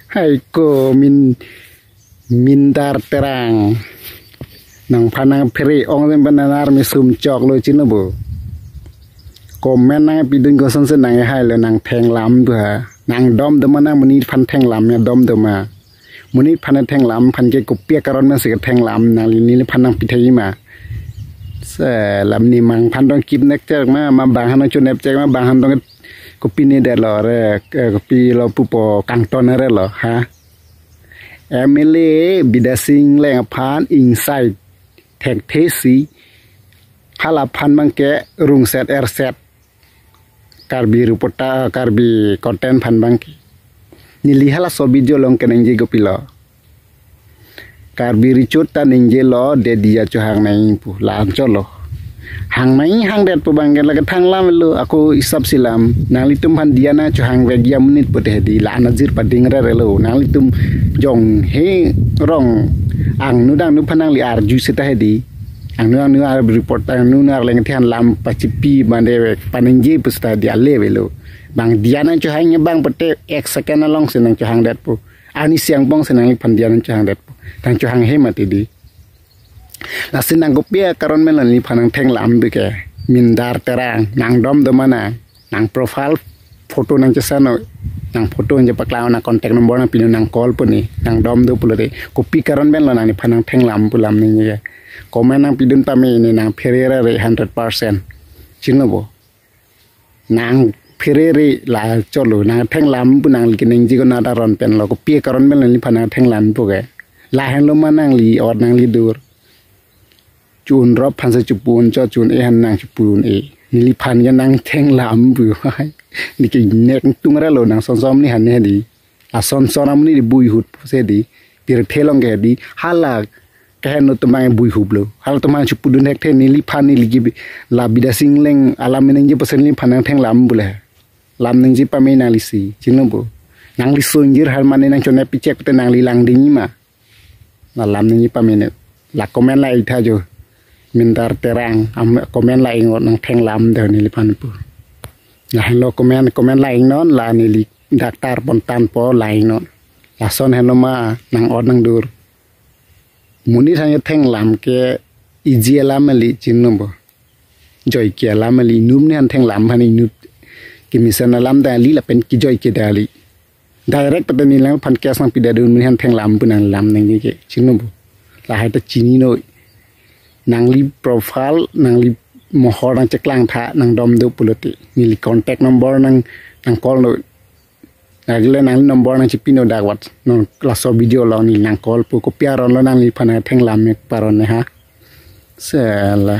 Hai ko mintar terang nang panang peri ong den bananar mi sum chok lo chin bo komen nang pidun go son se nang hai le nang theng lam du ha nang dom de mana muni phan theng lam ya dom de ma muni phan theng lam phan ke ko pia karon ma se theng lam nang li ni phan nang pithai ma se lam ni mang phan dong kip nek chak ma bang han chun ep chak ma bang han dong ko pini de lo re ko pi lo pu po kang ton re lo ha Emily bidasing leng pan inside tek tesi hala pan bangke rung set air set karbi rupota karbi content pan bangke nili hala so video long kenenje go pilo karbi ricut ta ninje lo de dia cho hang nai pu lan cho lo hang nai hang det pu bangke la thang lam lo aku isap silam nang litum pan dia na cho hang vegia menit pu de di la nazir pading re lo nang litum jong he rong ang nu dang nu panang li arju sita hedi ang nu ar report ang nu ar leng thian lam pachipi bande panenji pusta dia levelo bang dia na cho hang bang pete ek second along senang cho hang dat pu ani siang bong senang li pan dia na cho hang dat pu tang cho hang he mati di la senang ko pia karon melan li panang theng lam be ke mindar terang nang dom de mana nang profile photo nang chasano nang photo nje paklaw na contact number na pinu nang call puni nang dom do pulore copy karon ben la nang phanang theng lam pulam ni ye comment nang pidun pami ni nang ferere 100% chinobo nang ferere la cholo nang theng lam punang likining ji ko na daron pen lo copy karon ben li phanang theng lam pu ge la hen lo manang li od nang li dur chun rob phan sa chupun cho chun e han nang chupun e nili phan ya nang theng lam bu hai ni ke nek tung ra lo nang son som ni han ne di la son sonam ni bui hut se di pir thelong ge di hala ke no tumang bui hub lo hal tumang chupudun hek the nili phan ni ligi la bida singleng alam ning je pasen ni phan nang theng lam bu le lam ning ji pa me na li si chin bo nang li sonjir hal mane nang chone pichek te nang li lang ding ma la lam ning ji pa me ne la comment la itha jo mintar terang am comment la ingot nang theng lam de ni li pan pu la hello comment la ing non la ni li daktar pontan po la ing non la son hello ma nang od nang dur muni thang theng lam ke iji lam li chin bo joy ke lam li num ne theng lam hani nu ki misan lam da li la pen ki joy ke dali direct patani lang pan ke sang pi da dun ni han theng lam pu nang lam nang ni ke chin bo la hai ta chini no nang li profile nang li mohor nang ceklang tha nang dom do puloti ni li contact number nang call no nagle nang number nang chipino da wat no klaso video lo ni nang call pu ko piaron lo nang li phana theng lam mek paron ne ha sala